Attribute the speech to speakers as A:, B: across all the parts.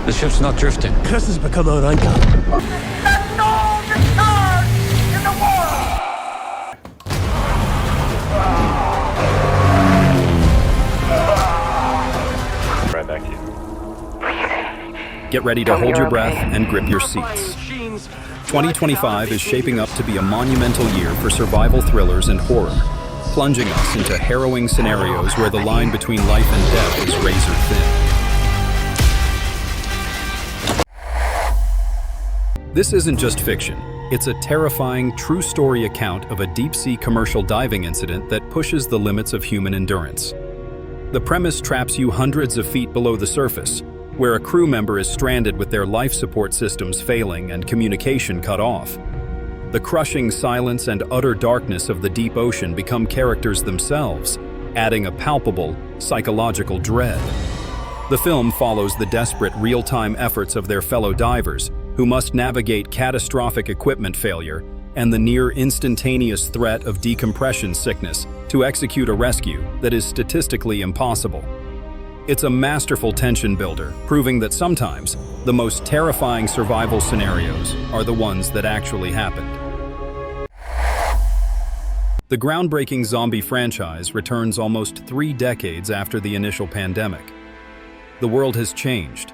A: The ship's not drifting.
B: Chris has become our anchor.
C: That's all the stars in the world!
D: Right back to you.
E: Get ready to hold your breath and grip your seats. 2025 is shaping up to be a monumental year for survival thrillers and horror, plunging us into harrowing scenarios where the line between life and death is razor thin. This isn't just fiction. It's a terrifying, true story account of a deep-sea commercial diving incident that pushes the limits of human endurance. The premise traps you hundreds of feet below the surface, where a crew member is stranded with their life support systems failing and communication cut off. The crushing silence and utter darkness of the deep ocean become characters themselves, adding a palpable, psychological dread. The film follows the desperate, real-time efforts of their fellow divers, who must navigate catastrophic equipment failure and the near-instantaneous threat of decompression sickness to execute a rescue that is statistically impossible. It's a masterful tension builder, proving that sometimes the most terrifying survival scenarios are the ones that actually happened. The groundbreaking zombie franchise returns almost 3 decades after the initial pandemic. The world has changed.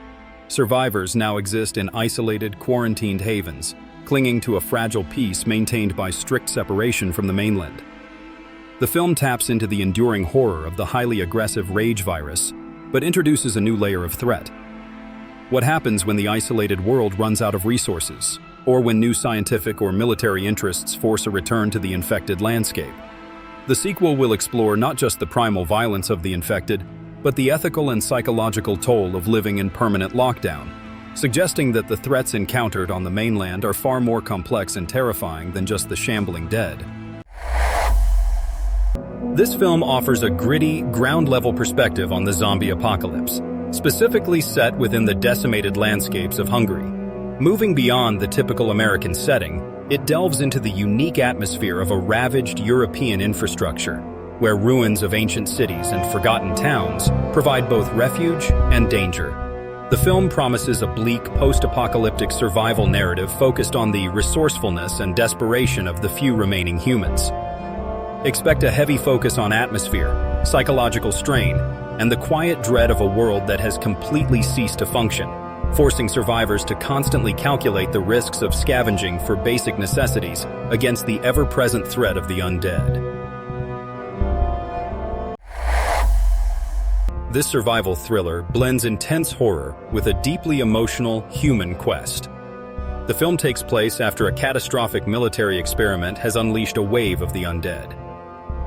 E: Survivors now exist in isolated, quarantined havens, clinging to a fragile peace maintained by strict separation from the mainland. The film taps into the enduring horror of the highly aggressive rage virus, but introduces a new layer of threat. What happens when the isolated world runs out of resources, or when new scientific or military interests force a return to the infected landscape? The sequel will explore not just the primal violence of the infected, but the ethical and psychological toll of living in permanent lockdown, suggesting that the threats encountered on the mainland are far more complex and terrifying than just the shambling dead. This film offers a gritty, ground-level perspective on the zombie apocalypse, specifically set within the decimated landscapes of Hungary. Moving beyond the typical American setting, it delves into the unique atmosphere of a ravaged European infrastructure, where ruins of ancient cities and forgotten towns provide both refuge and danger. The film promises a bleak, post-apocalyptic survival narrative focused on the resourcefulness and desperation of the few remaining humans. Expect a heavy focus on atmosphere, psychological strain, and the quiet dread of a world that has completely ceased to function, forcing survivors to constantly calculate the risks of scavenging for basic necessities against the ever-present threat of the undead. This survival thriller blends intense horror with a deeply emotional human quest. The film takes place after a catastrophic military experiment has unleashed a wave of the undead.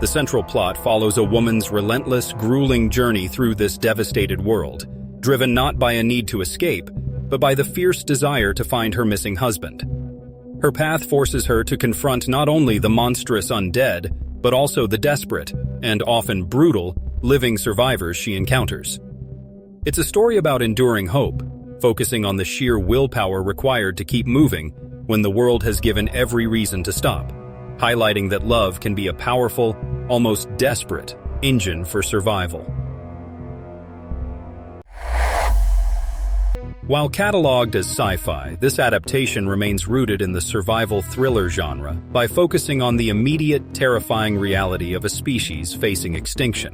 E: The central plot follows a woman's relentless, grueling journey through this devastated world, driven not by a need to escape, but by the fierce desire to find her missing husband. Her path forces her to confront not only the monstrous undead, but also the desperate, and often brutal, living survivors she encounters. It's a story about enduring hope, focusing on the sheer willpower required to keep moving when the world has given every reason to stop, highlighting that love can be a powerful, almost desperate, engine for survival. While cataloged as sci-fi, this adaptation remains rooted in the survival thriller genre by focusing on the immediate, terrifying reality of a species facing extinction.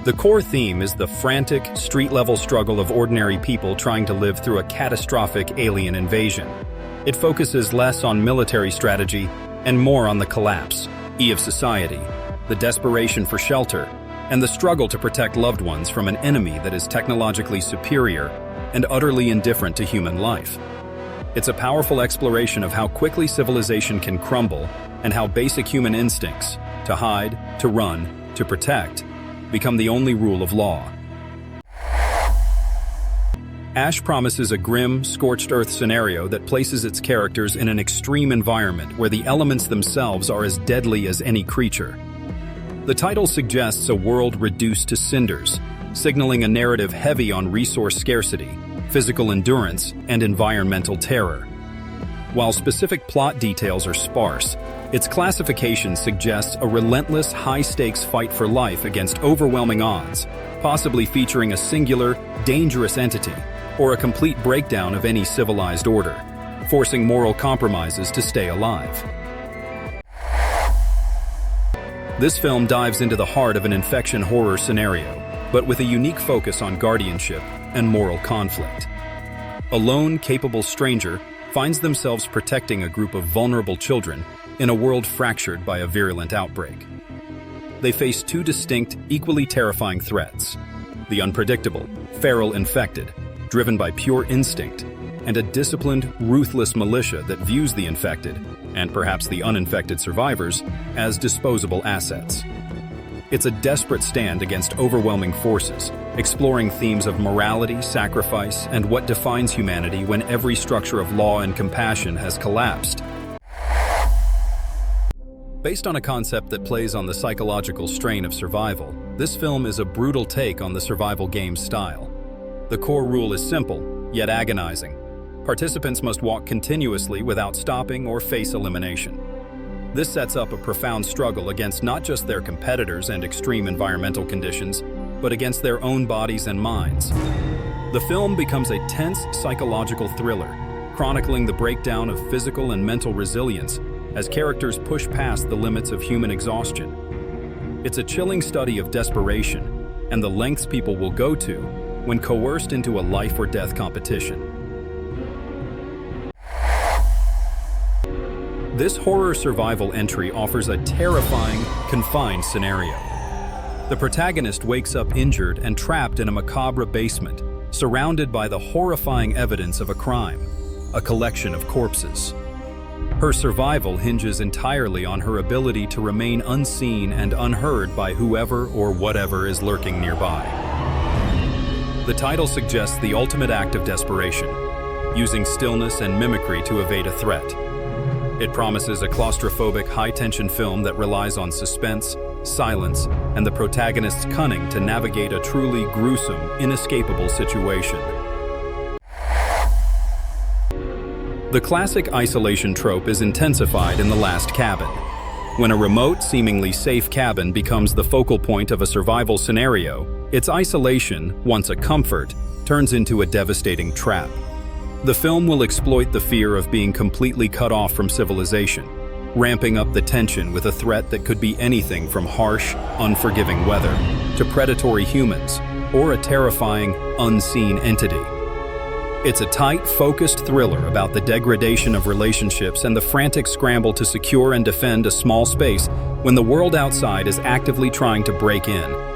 E: The core theme is the frantic, street-level struggle of ordinary people trying to live through a catastrophic alien invasion. It focuses less on military strategy and more on the collapse of society, the desperation for shelter, and the struggle to protect loved ones from an enemy that is technologically superior and utterly indifferent to human life. It's a powerful exploration of how quickly civilization can crumble and how basic human instincts, to hide, to run, to protect, become the only rule of law. Ash promises a grim, scorched earth scenario that places its characters in an extreme environment where the elements themselves are as deadly as any creature. The title suggests a world reduced to cinders, signaling a narrative heavy on resource scarcity, physical endurance, and environmental terror. While specific plot details are sparse, Its classification suggests a relentless, high-stakes fight for life against overwhelming odds, possibly featuring a singular, dangerous entity, or a complete breakdown of any civilized order, forcing moral compromises to stay alive. This film dives into the heart of an infection horror scenario, but with a unique focus on guardianship and moral conflict. A lone, capable stranger finds themselves protecting a group of vulnerable children in a world fractured by a virulent outbreak. They face two distinct, equally terrifying threats: the unpredictable, feral infected, driven by pure instinct, and a disciplined, ruthless militia that views the infected, and perhaps the uninfected survivors, as disposable assets. It's a desperate stand against overwhelming forces, exploring themes of morality, sacrifice, and what defines humanity when every structure of law and compassion has collapsed. Based on a concept that plays on the psychological strain of survival, this film is a brutal take on the survival game style. The core rule is simple, yet agonizing. Participants must walk continuously without stopping or face elimination. This sets up a profound struggle against not just their competitors and extreme environmental conditions, but against their own bodies and minds. The film becomes a tense psychological thriller, chronicling the breakdown of physical and mental resilience as characters push past the limits of human exhaustion. It's a chilling study of desperation and the lengths people will go to when coerced into a life-or-death competition. This horror survival entry offers a terrifying, confined scenario. The protagonist wakes up injured and trapped in a macabre basement, surrounded by the horrifying evidence of a crime, a collection of corpses. Her survival hinges entirely on her ability to remain unseen and unheard by whoever or whatever is lurking nearby. The title suggests the ultimate act of desperation, using stillness and mimicry to evade a threat. It promises a claustrophobic, high-tension film that relies on suspense, silence, and the protagonist's cunning to navigate a truly gruesome, inescapable situation. The classic isolation trope is intensified in The Last Cabin. When a remote, seemingly safe cabin becomes the focal point of a survival scenario, its isolation, once a comfort, turns into a devastating trap. The film will exploit the fear of being completely cut off from civilization, ramping up the tension with a threat that could be anything from harsh, unforgiving weather to predatory humans or a terrifying, unseen entity. It's a tight, focused thriller about the degradation of relationships and the frantic scramble to secure and defend a small space when the world outside is actively trying to break in.